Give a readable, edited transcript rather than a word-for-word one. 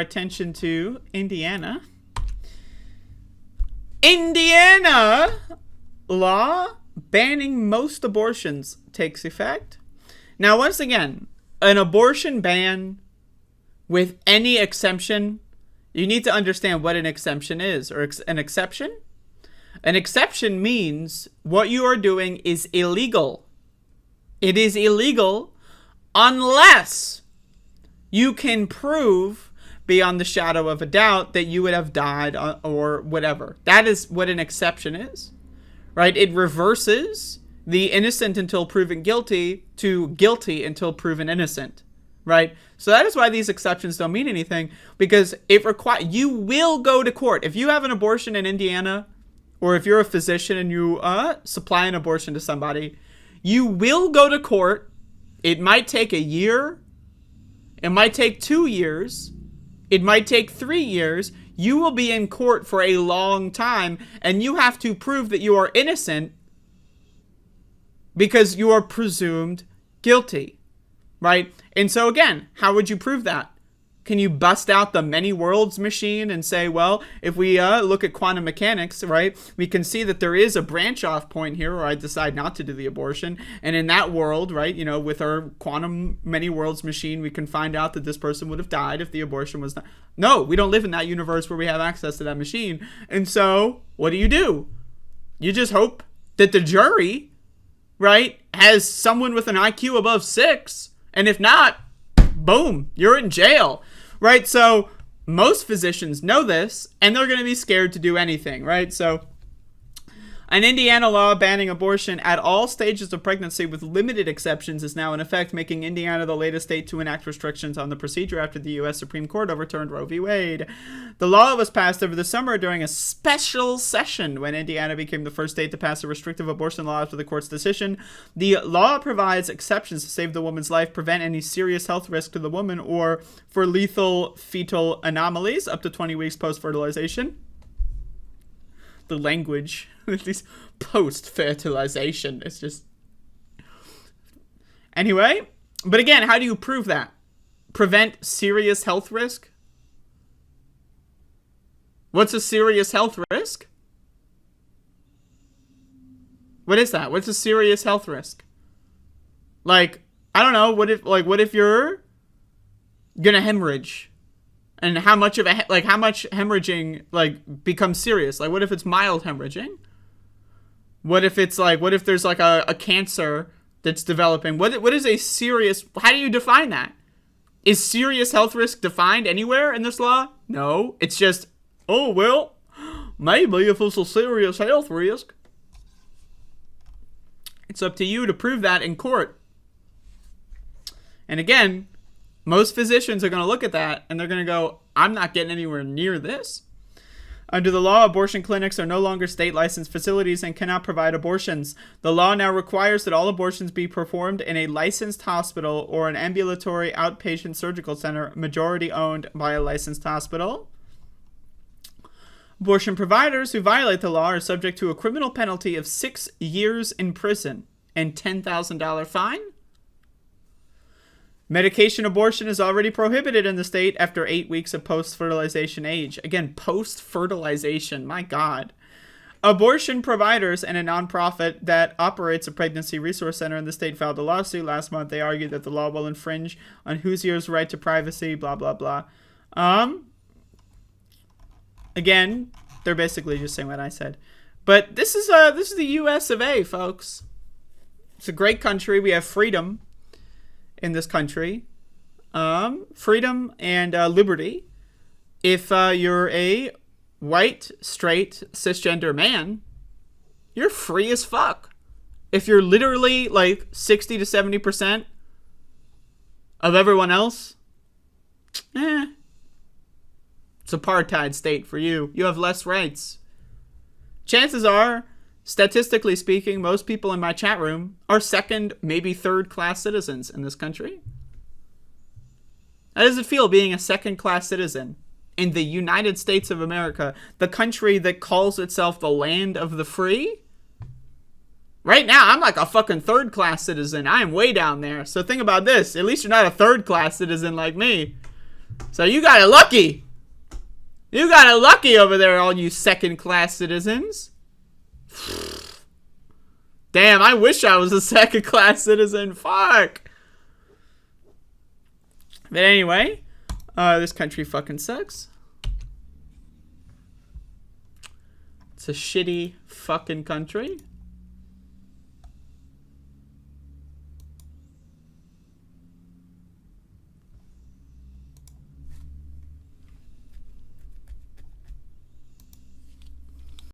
Attention to Indiana. Indiana law banning most abortions takes effect. Now, once again, an abortion ban with any exemption, you need to understand what an exemption is, or an exception. An exception means what you are doing is illegal. It is illegal unless you can prove beyond the shadow of a doubt that you would have died or whatever. That is what an exception is, right? It reverses the innocent until proven guilty to guilty until proven innocent, right? So that is why these exceptions don't mean anything, because you will go to court. If you have an abortion in Indiana, or if you're a physician and you supply an abortion to somebody, you will go to court. It might take a year. It might take 2 years. It might take 3 years. You will be in court for a long time, and you have to prove that you are innocent because you are presumed guilty, right? And so again, how would you prove that? Can you bust out the many worlds machine and say, well, if we look at quantum mechanics, right, we can see that there is a branch off point here where I decide not to do the abortion. And in that world, right, you know, with our quantum many worlds machine, we can find out that this person would have died if the abortion was not. No, we don't live in that universe where we have access to that machine. And so what do? You just hope that the jury, right, has someone with an IQ above 6. And if not, boom, you're in jail. Right, so most physicians know this, and they're going to be scared to do anything, right? So an Indiana law banning abortion at all stages of pregnancy with limited exceptions is now in effect, making Indiana the latest state to enact restrictions on the procedure after the U.S. Supreme Court overturned Roe v. Wade. The law was passed over the summer during a special session when Indiana became the first state to pass a restrictive abortion law after the court's decision. The law provides exceptions to save the woman's life, prevent any serious health risk to the woman, or for lethal fetal anomalies up to 20 weeks post-fertilization. The language, at least post-fertilization, it's just... Anyway, but again, how do you prove that? Prevent serious health risk? What's a serious health risk? What is that? What's a serious health risk? Like, I don't know, what if you're gonna hemorrhage? And how much hemorrhaging, like, becomes serious? Like, what if it's mild hemorrhaging? What if there's, like, a cancer that's developing? What is a serious... How do you define that? Is serious health risk defined anywhere in this law? No. It's just, oh, well, maybe if it's a serious health risk. It's up to you to prove that in court. And again... Most physicians are going to look at that and they're going to go, I'm not getting anywhere near this. Under the law, abortion clinics are no longer state licensed facilities and cannot provide abortions. The law now requires that all abortions be performed in a licensed hospital or an ambulatory outpatient surgical center, majority owned by a licensed hospital. Abortion providers who violate the law are subject to a criminal penalty of 6 years in prison and $10,000 fine. Medication abortion is already prohibited in the state after 8 weeks of post-fertilization age. Again, post-fertilization, my God. Abortion providers and a nonprofit that operates a pregnancy resource center in the state filed a lawsuit last month. They argued that the law will infringe on Hoosier's right to privacy, blah, blah, blah. Again, they're basically just saying what I said. But this is the U.S. of A, folks. It's a great country. We have freedom in this country. Freedom and liberty. If you're a white, straight, cisgender man, you're free as fuck. If you're literally like 60 to 70% of everyone else, it's apartheid state for you. You have less rights. Chances are, statistically speaking, most people in my chat room are second, maybe third class citizens in this country. How does it feel being a second class citizen in the United States of America, the country that calls itself the land of the free? Right now, I'm like a fucking third class citizen. I am way down there. So think about this. At least you're not a third class citizen like me. So you got it lucky. You got it lucky over there, all you second-class citizens. Damn, I wish I was a second-class citizen. Fuck. But anyway, this country fucking sucks. It's a shitty fucking country.